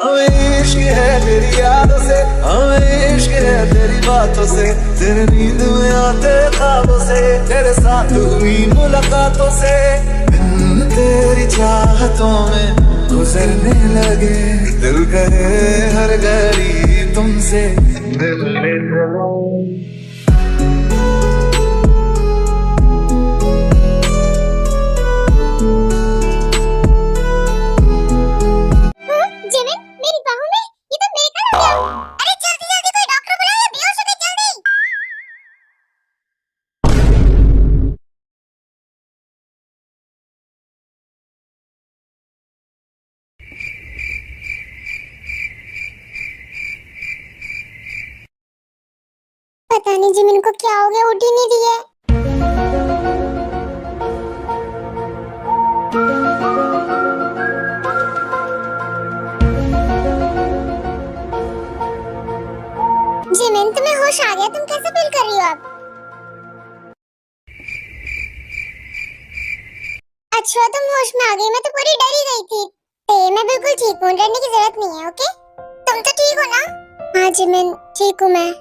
हमें इश्क है तेरी यादों से, हमें इश्क है तेरी बातों से, तेरे नींद में आते ख्वाबों से, तेरे साथ हुई मुलाकातों से, दिन तेरी चाहतों में गुजरने लगे, दिल करे हर घड़ी तुमसे मिलने चलो। पता नहीं जिमिन को क्या हो गया, उठ ही नहीं रही है। जिमिन तुम्हें होश आ गया? तुम कैसे फील कर रही हो अब? अच्छा तुम होश में आ गई, मैं तो पूरी डरी गई थी। मैं बिल्कुल ठीक हूँ, डरने की जरूरत नहीं है। ओके तुम तो ठीक हो ना? हाँ जिमिन ठीक हूँ मैं।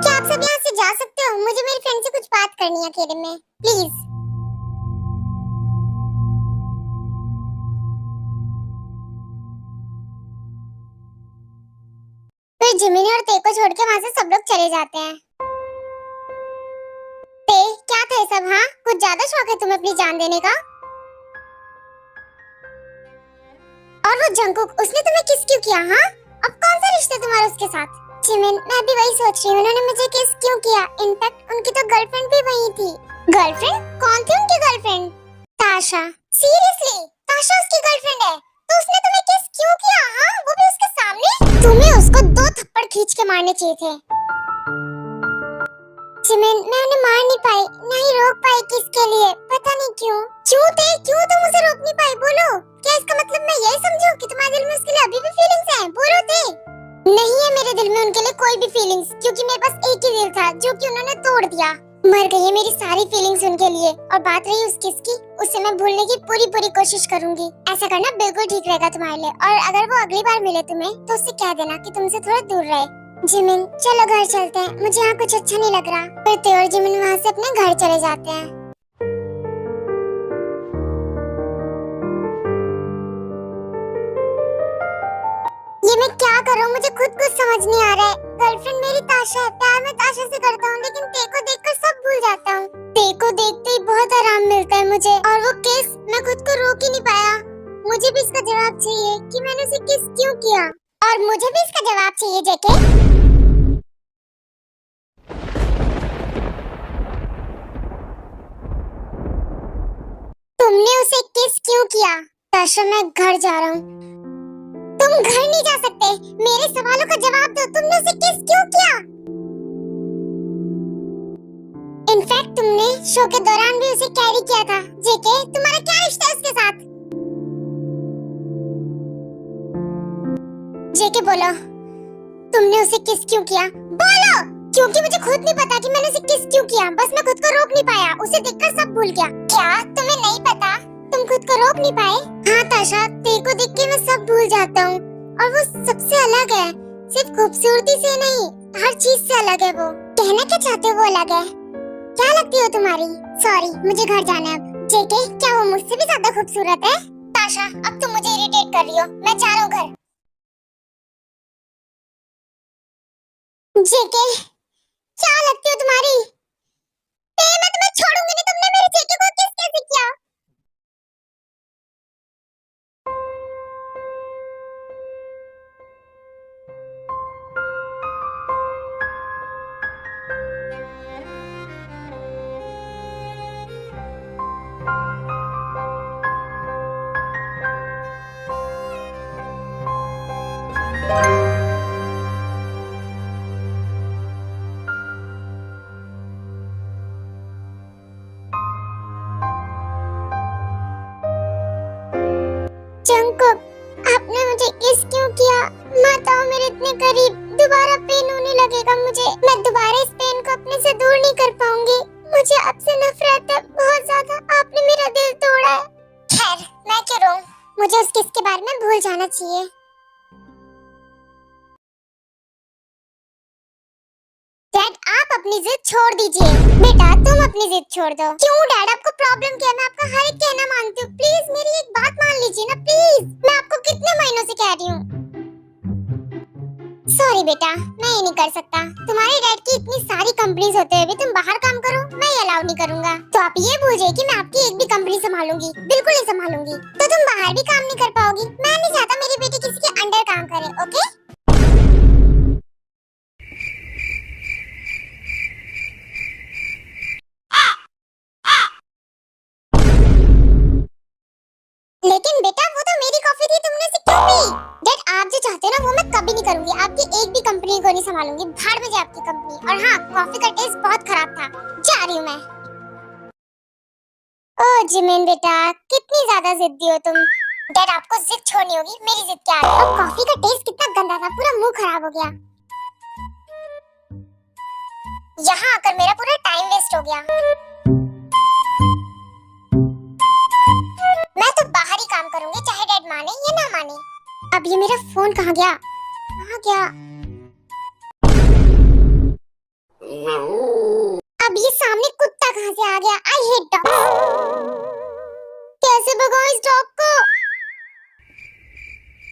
क्या आप सब यहाँ से जा सकते हो? मुझे मेरी फ्रेंड से कुछ बात करनी है अकेले में, प्लीज। फिर जिमिनी और ते को छोड़ के वहाँ से सब लोग चले जाते हैं। ते क्या था ये सब? हाँ कुछ ज्यादा शौक है तुम्हें अपनी जान देने का? और वो जंकुक, उसने तुम्हें किस क्यों किया? हाँ अब कौन सा रिश्ता तुम्हारा उसके साथ? जिमिन मैं भी वही सोच रही हूँ, उन्होंने मुझे किस क्यों किया? इनफैक्ट उनकी तो गर्लफ्रेंड भी वही थी। गर्लफ्रेंड? कौन थी उनकी गर्लफ्रेंड? ताशा। सीरियसली ताशा उसकी गर्लफ्रेंड है? तो उसने तुम्हें किस क्यों किया? हाँ वो भी उसके सामने? तुम्हें उसको 2 थप्पड़ खींच के मारने चाहिए थे। जिमिन मैं उन्हें मार नहीं पाई, नहीं रोक पाई। किसके लिए? पता नहीं क्यों। क्यों तुम उसे रोक नहीं पाई? बोलो। क्या इसका मतलब मैं यही समझूं कि तुम्हारे दिल में उसके लिए अभी भी फीलिंग्स हैं? बोलो ते। नहीं है मेरे दिल में उनके लिए कोई भी फीलिंग्स, क्योंकि मेरे पास एक ही दिल था जो कि उन्होंने तोड़ दिया। मर गई है मेरी सारी फीलिंग्स उनके लिए। और बात रही उस किसकी, उसे मैं भूलने की पूरी कोशिश करूंगी। ऐसा करना बिल्कुल ठीक रहेगा तुम्हारे लिए। और अगर वो अगली बार मिले तुम्हें तो उससे कह देना कि तुमसे थोड़ा दूर रहे। जिमिन चलो घर चलते हैं, मुझे यहाँ कुछ अच्छा नहीं लग रहा। फिर ते और जिमिन वहाँ से अपने घर चले जाते हैं। ये मैं क्या करूँ? मुझे खुद कुछ समझ नहीं आ रहा है। गर्लफ्रेंड मेरी ताशा है, प्यार मैं ताशा से करता हूँ, लेकिन ते को देखकर सब भूल जाता हूँ। ते को देखते ही बहुत आराम मिलता है मुझे। और वो किस, मैं खुद को रोक ही नहीं पाया। मुझे भी इसका जवाब चाहिए कि मैंने उसे किस क्यों किया। और मुझे भी इसका जवाब चाहिए जेके। तुमने उसे किस क्यों किया? ताशा मैं घर जा रहा हूँ। तुम घर नहीं जा सकते, मेरे सवालों का जवाब दो। तुमने उसे किस क्यों किया? इनफैक्ट तुमने शो के दौरान भी उसे कैरी किया था। जेके तुम्हारा क्या रिश्ता है उसके साथ? जेके बोलो, तुमने उसे किस क्यों किया? बोलो। क्योंकि मुझे खुद नहीं पता कि मैंने उसे किस क्यों किया। बस मैं खुद को रोक नहीं पाया, उसे देखकर सब भूल गया। क्या तुम्हें नहीं पता? तुम खुद को रोक नहीं पाए? हाँ ताशा, तेरे को देख के मैं सब भूल जाता हूँ। और वो सबसे अलग है, सिर्फ खूबसूरती से नहीं, हर चीज से अलग है वो। कहना क्या चाहते हो वो अलग है? क्या लगती हो तुम्हारी? सॉरी मुझे घर जाना है अब। जेके क्या वो मुझसे भी ज्यादा खूबसूरत है? ताशा अब तुम मुझे इरिटेट कर रही हो, मैं जा रहा हूँ घर। जेके क्या लगती हो तुम्हारी? मैं तुम्हें छोड़ूंगी नहीं। तुमने मेरे जेके को किस कैसे किया? इसके बारे में भूल जाना चाहिए। डैड आप अपनी जिद छोड़ दीजिए। बेटा तुम अपनी जिद छोड़ दो। क्यों डैड, आपको प्रॉब्लम क्या है? मैं आपका हर एक कहना मानती हूँ, प्लीज मेरी एक बात मान लीजिए ना प्लीज। मैं आपको कितने महीनों से कह रही हूँ। सॉरी बेटा, मैं ये नहीं कर सकता। तुम्हारे डैड की इतनी सारी कंपनीज होते हुए भी तुम बाहर काम करो, मैं ये अलाउ नहीं करूंगा। तो आप ये भूल जाइए कि मैं आपकी एक भी कंपनी संभालूंगी, बिल्कुल नहीं संभालूंगी। तो तुम बाहर भी काम नहीं कर पाओगी। मैं नहीं चाहता मेरी बेटी किसी के अंडर काम करे, ओके? लेकिन बेटा वो तो मेरी कॉफी थी, तुमने से क्यों पी? डैड आप जो चाहते हो ना वो मैं कभी नहीं करूंगी। आपकी एक भी कंपनी को नहीं संभालूंगी। भाड़ में जाए आपकी कंपनी। और हाँ, कॉफी का टेस्ट बहुत खराब था। जा रही हूँ मैं। ओ जिमिन बेटा, कितनी ज्यादा जिद्दी हो तुम। डैड आपको जिद छोड़नी होगी, मेरी जिद क्या है? और कॉफी का टेस्ट कितना गंदा था, पूरा मुंह खराब हो गया। यहाँ आकर मेरा पूरा टाइम वेस्ट हो गया। मैं तो बाहर ही काम करूंगी, चाहे डैड माने या ना माने। अब ये मेरा फोन कहाँ गया? कहाँ गया? अब ये सामने कुत्ता कहाँ से आ गया? I hate dog. कैसे भगाऊं इस डॉग को?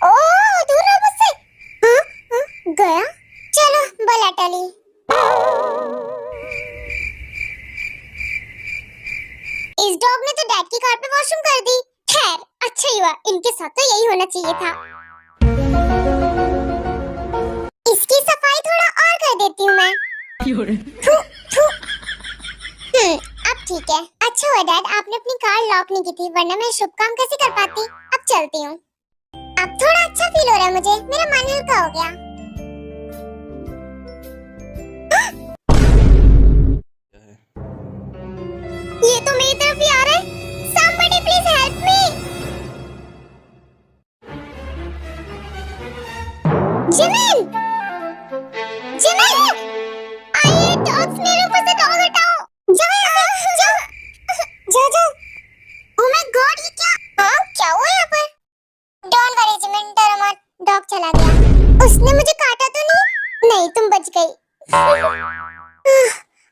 ओह दूर रहो मुझसे। हाँ? हाँ? गया? चलो बला टली। इस डॉग ने तो डैड की कार पे वॉशरूम कर दी। खैर अच्छा ही हुआ, इनके साथ तो यही होना चाहिए था। इसकी सफाई थोड़ा और कर देती हूँ मैं। थू, थू। अब ठीक है। अच्छा हुआ डैड आपने अपनी कार लॉक नहीं की थी, वरना मैं शुभ काम कैसे कर पाती। अब चलती हूँ। अब थोड़ा अच्छा फील हो रहा है मुझे, मेरा मन हल्का हो गया। ये तो मेरी तरफ ही आ रहा है। Somebody please help me. Jimin! Jimin! आइए डॉग्स, मेरे ऊपर से डॉग हटाओ। जाओ यहाँ से, जाओ। जाओ। Oh my God, ये क्या? हाँ, क्या हुआ यहाँ पर? Don't worry जिमिन, डरो मत। डॉग चला गया। उसने मुझे काटा तो नहीं? नहीं, तुम बच गई।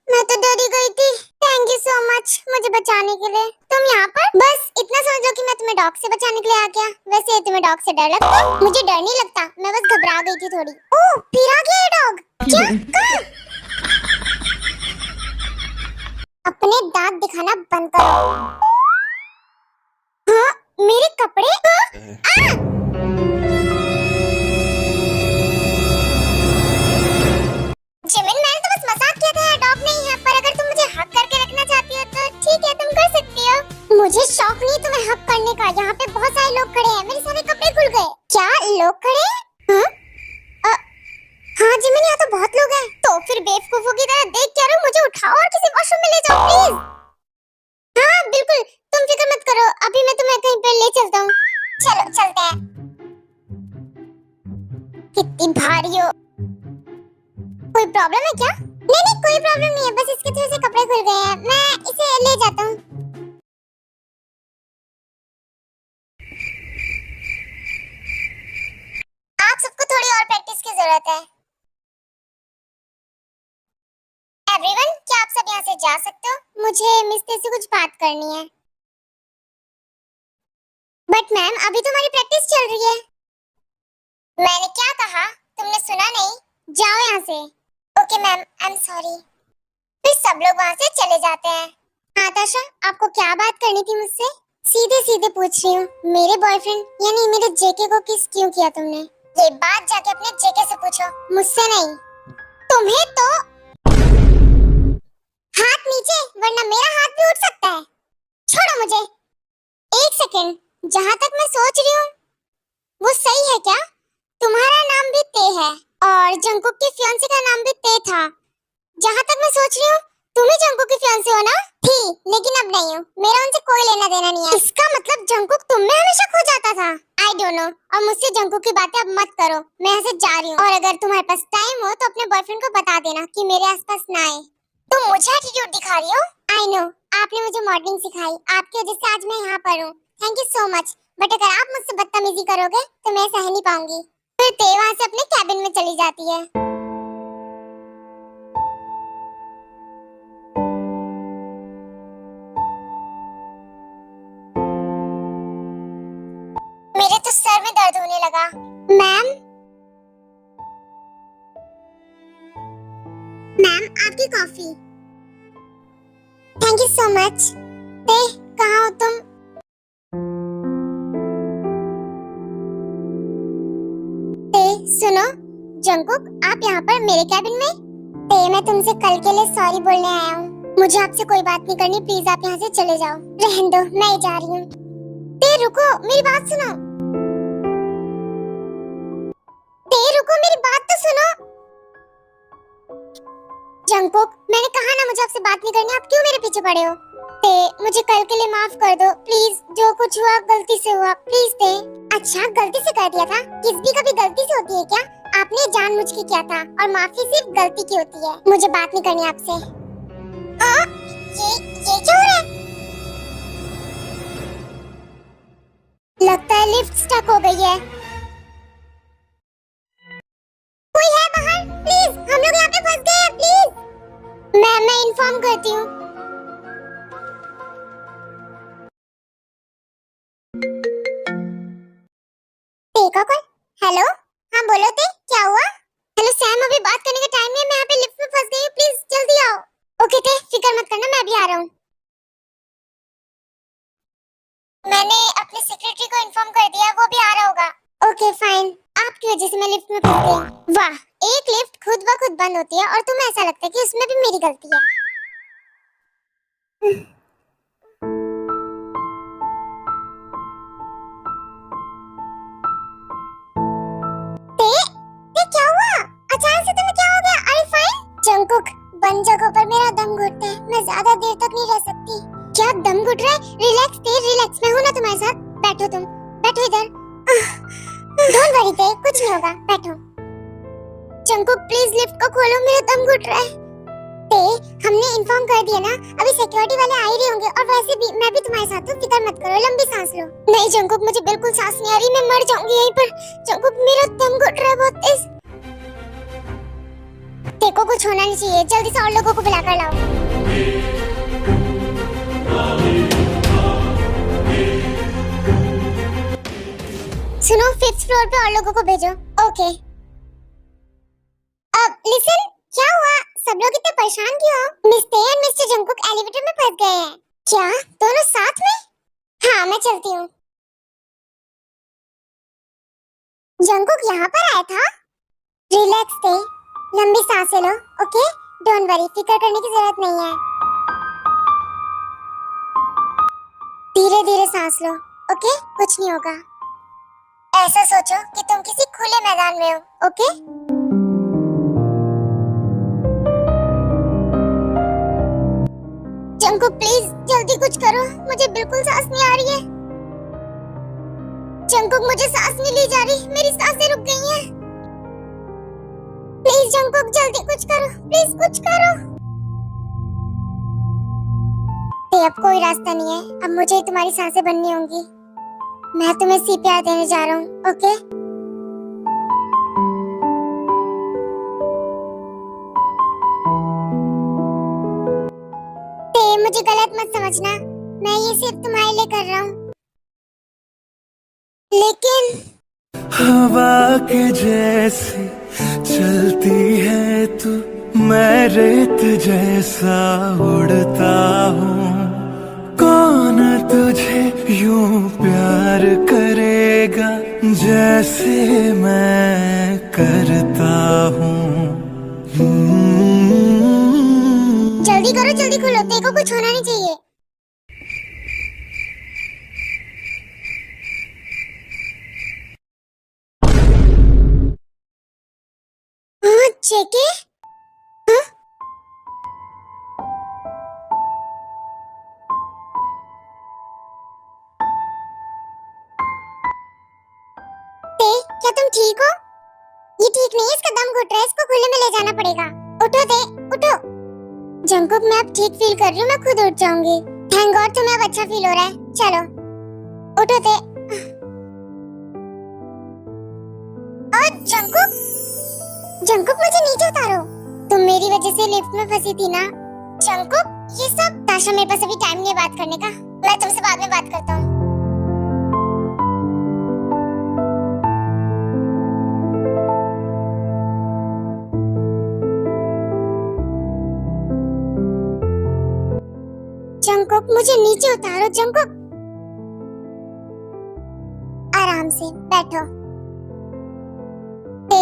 मैं तो डरी गई थी। थैंक यू सो मच मुझे बचाने के लिए। तुम यहाँ पर? बस इतना समझो कि मैं तुम्हें डॉग से बचाने के लिए आ गया। वैसे तुम्हें डॉग से डर लगता है? मुझे डर नहीं लगता, मैं बस घबरा गई थी थोड़ी। ओह फिर आ गया ये डॉग। क्या? कहाँ? अपने दांत दिखाना बंद करो। हाँ मेरे कपड़े। हाँ? जिमिन मैंने तो बस मजाक किया था, डॉग नहीं है। पर अगर तुम मुझे हक करके रखना चाहती हो तो ठीक है, तुम कर सकती हो। मुझे शौक नहीं तुम्हें हक करने का। यहाँ पे बहुत सारे लोग खड़े हैं, मेरे सारे कपड़े खुल गए। क्या लोग खड़े हैं? हाँ? हाँ जिमिन यहाँ तो बहुत लोग हैं। तो फिर बेवकूफों की तरह देख क्या रहो, मुझे उठाओ और किसी वॉशरूम में ले जाओ प्लीज। हाँ बिल्कुल, तुम फिक्र मत करो, अभी मैं तुम्हें कहीं पर ले चलता हूँ। चलो चलते हैं। कितनी भारी हो। कोई प्रॉब्लम है क्या? नहीं नहीं कोई प्रॉब्लम नहीं है, बस इसके थोड़े से कपड़े खुल गए हैं, मैं इसे ले जाता हूँ। आप सबको थोड़ी और प्रैक्टिस की जरूरत है। एवरीवन, क्या आप सब यहाँ से जा सकते हो? मुझे मिस्टर से कुछ बात करनी है। बट मैम अभी तो हमारी प्रैक्टिस चल रही है। मैंने क्या कहा तुमने सुना नहीं? जाओ यहाँ से। Okay ma'am, I am sorry. फिर सब लोग वहाँ से चले जाते हैं। हाँ ताशा, आपको क्या बात करनी थी मुझसे? सीधे सीधे पूछ रही हूँ, मेरे बॉयफ्रेंड यानी मेरे जेके को किस क्यों किया तुमने? ये बात जाके अपने जेके से पूछो, मुझसे नहीं। तुम्हें तो हाथ नीचे, वरना मेरा हाथ भी उठ सकता है। छोड़ो मुझे। एक सेकंड, जहाँ तक मैं सोच रही हूँ वो सही है क्या? तुम्हारा नाम भी ते है और जंकुक की फियांसे का नाम भी ते था। जहाँ तक मैं सोच रही हूँ तुम ही जंकुक की फियांसे हो ना? थी, लेकिन अब नहीं हूँ। मेरा उनसे कोई लेना देना नहीं है। इसका मतलब जंकुक तुम में हमेशा खो जाता था। I don't know. और मुझसे जंकुक की बातें अब मत करो, मैं यहाँ से जा रही हूँ। और अगर तुम्हारे पास टाइम हो तो अपने बॉयफ्रेंड को बता देना कि मेरे आसपास ना आए। तुम मुझे एटीट्यूड दिखा रही हो? आई नो, आपने मुझे मॉडलिंग सिखाई, आपकी वजह से आज मैं यहाँ पर हूँ। Thank you so much. But अगर आप मुझसे बदतमीजी करोगे तो मैं सह नहीं पाऊंगी। फिर ते वहां से अपने कैबिन में चली जाती है। मेरे तो सर में दर्द होने लगा। मैम, मैम आपकी coffee. Thank you so much. ते कहाँ हो तुम? ते सुनो, जंकुक आप यहाँ पर मेरे कैबिन में? ते मैं तुमसे कल के लिए सॉरी बोलने आया हूँ। मुझे आपसे कोई बात नहीं करनी, प्लीज आप यहाँ से चले जाओ। रहने दो, मैं ही जा रही हूँ। ते रुको, मेरी बात सुनो। ते रुको, मेरी बात तो सुनो। जंकुक मैंने कहा ना मुझे आपसे बात नहीं करनी, आप क्यों मेरे पीछे पड़े हो? ते मुझे कल के लिए माफ कर दो प्लीज, जो कुछ हुआ गलती से हुआ, प्लीज ते। अच्छा गलती से कर दिया था? किसी का भी गलती से होती है क्या? आपने जानबूझ के किया था और माफी सिर्फ गलती की होती है। मुझे बात नहीं करनी आपसे। ये क्या हो रहा है? लगता है लिफ्ट स्टक हो गई है। कोई है बाहर? प्लीज, हम लोग यहाँ पे फंस गए हैं, प्लीज। मैं इन्फॉर्म करती हूँ। देखा कौन? हेलो, हाँ बोलो ते, क्या हुआ? हेलो सैम, अभी बात करने का टाइम नहीं है, मैं यहाँ पे लिफ्ट में फंस गई हूँ, प्लीज जल्दी आओ। ओके ते, फिक्र मत करना, मैं भी आ रहा हूँ। मैंने अपने सेक्रेटरी को इन्फॉर्म कर दिया, वो भी आ रहा होगा। ओके फाइन, आपकी वजह से मैं लिफ्ट में फंस गई। वाह, एक लिफ्ट खुद ब खुद बंद होती है और तुम्हें ऐसा लगता है कि उसमें भी मेरी गलती है। क्या हुआ? अचानक से तुम्हें क्या हो गया? Are you fine? जंकुक, बंद जगह पर मेरा दम घुटता है, मैं ज्यादा देर तक नहीं रह सकती। क्या दम घुट रहा है? रिलैक्स ते, रिलैक्स, मैं हूँ ना तुम्हारे साथ। बैठो तुम, बैठो इधर। डोंट वरी ते, कुछ नहीं होगा, बैठो। जंकुक प्लीज लिफ्ट को खोलो, मेरा दम घुट रहा है। ते, हमने इन्फॉर्म कर दिया ना, अभी सिक्योरिटी वाले आ ही रहे होंगे, और वैसे भी मैं भी तुम्हारे साथ हूँ, फिक्र मत करो, लंबी सांस लो। नहीं जंकुक, मुझे बिल्कुल सांस नहीं आ रही, मैं मर जाऊंगी यहीं पर। जंकुक मेरा दम घुट रहा है बहुत तेज। देखो कुछ होना नहीं चाहिए, जल्दी से और लोगों को बुलाकर लाओ। सुनो, 5th फ्लोर पे और लोगों को भेजो। ओके। अब लिसन, क्या हुआ? सब लोग इतने परेशान क्यों हो? मिस्टर और मिस्टर जंकुक एलिवेटर में फंस गए हैं। क्या दोनों साथ में? हाँ मैं चलती हूँ। जंकुक यहाँ पर आया था? रिलैक्स थे, लंबी सांसें लो, ओके? डोंट वरी, फिक्र करने की जरूरत नहीं है। धीरे धीरे सांस लो, ओके? कुछ नहीं होगा। ऐसा सोचो कि तुम किसी खुले मैदान में हो, ओके? जंकुक प्लीज जल्दी कुछ करो, मुझे बिल्कुल सांस नहीं आ रही है। जंकुक मुझे सांस नहीं ली जा रही, मेरी सांसें रुक गई हैं। प्लीज जंकुक जल्दी कुछ करो, प्लीज कुछ करो। अब कोई रास्ता नहीं है, अब मुझे तुम्हारी सांसें बननी होंगी। मैं तुम्हें सीपीआर देने जा रहा हूँ, ओके? मुझे गलत मत समझना, मैं ये सिर्फ तुम्हारे लिए कर रहा हूँ, लेकिन हवा के जैसी चलती है तू, मैं रेत जैसा उड़ता हूँ। कौन तुझे यूं प्यार करेगा जैसे मैं करता हूँ। जल्दी करो, जल्दी खोलो, देखो कुछ होना नहीं चाहिए। जेके? क्या तुम ठीक हो? ये ठीक नहीं है, इसका दम घुट रहा है, इसको खुले में ले जाना पड़ेगा। उठो ते, उठो। जंकुक मैं अब ठीक फील कर रही हूँ, मैं खुद उठ जाऊंगी। थैंक गॉड तुम्हें अब अच्छा फील हो रहा है। चलो उठो ते, और जंकुक, जंकुक मुझे नीचे उतारो। तुम मेरी वजह से लिफ्ट में फंसी थी ना। जंकुक, ये सब ताशा, मेरे पास अभी टाइम नहीं है बात करने का, मैं तुमसे बाद में बात करता हूँ। जंकुक, मुझे नीचे उतारो जंकुक। आराम से बैठो।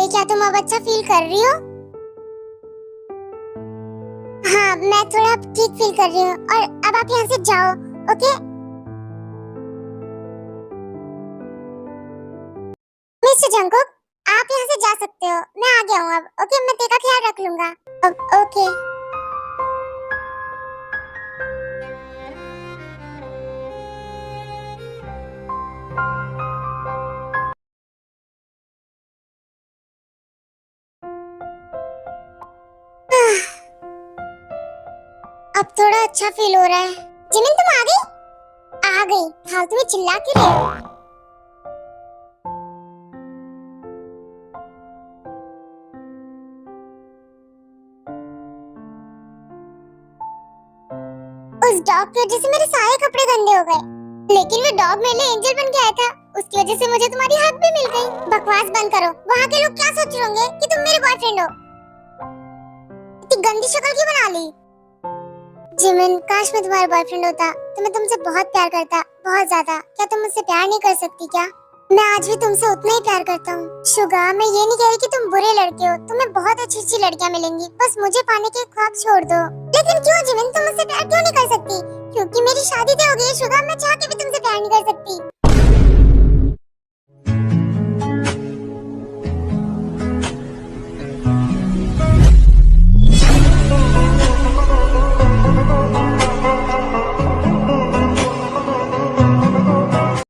क्या तुम अब अच्छा फील कर रही हो? हाँ, मैं थोड़ा ठीक फील कर रही हूँ। और अब आप यहाँ से जाओ, ओके? मिस्टर जंकुक, आप यहाँ से जा सकते हो। मैं आ गया हूँ अब, ओके? मैं तेरा ख्याल रख लूंगा अब, ओके? अब थोड़ा अच्छा फील हो रहा है। जिमिन, तुम आ गई? आ गई। फालतू में चिल्ला क्यों रहे हो? उस डॉग की वजह से मेरे सारे कपड़े गंदे हो गए। लेकिन वो डॉग मेरे लिए एंजल बन के आया था। उसकी वजह से मुझे तुम्हारी हक भी मिल गई। बकवास बंद करो। वहाँ के लोग क्या सोच रहे होंगे कि तुम मेरे बॉयफ्रेंड हो? इतनी गंदी शक्ल क्यों बना ली? जिमिन, काश मैं तुम्हारा बॉयफ्रेंड होता तो मैं तुमसे बहुत प्यार करता, बहुत ज्यादा। क्या तुम मुझसे प्यार नहीं कर सकती क्या? मैं आज भी तुमसे उतना ही प्यार करता हूँ। शुगा, मैं ये नहीं कह रही कि तुम बुरे लड़के हो। तुम्हें बहुत अच्छी अच्छी लड़कियाँ मिलेंगी, बस मुझे पाने के ख्वाब छोड़ दो। लेकिन क्यों जिमिन, तुम मुझसे प्यार क्यों नहीं कर सकती? क्योंकि मेरी शादी तो हो गई है शुगा, मैं चाह के भी तुमसे प्यार नहीं कर सकती।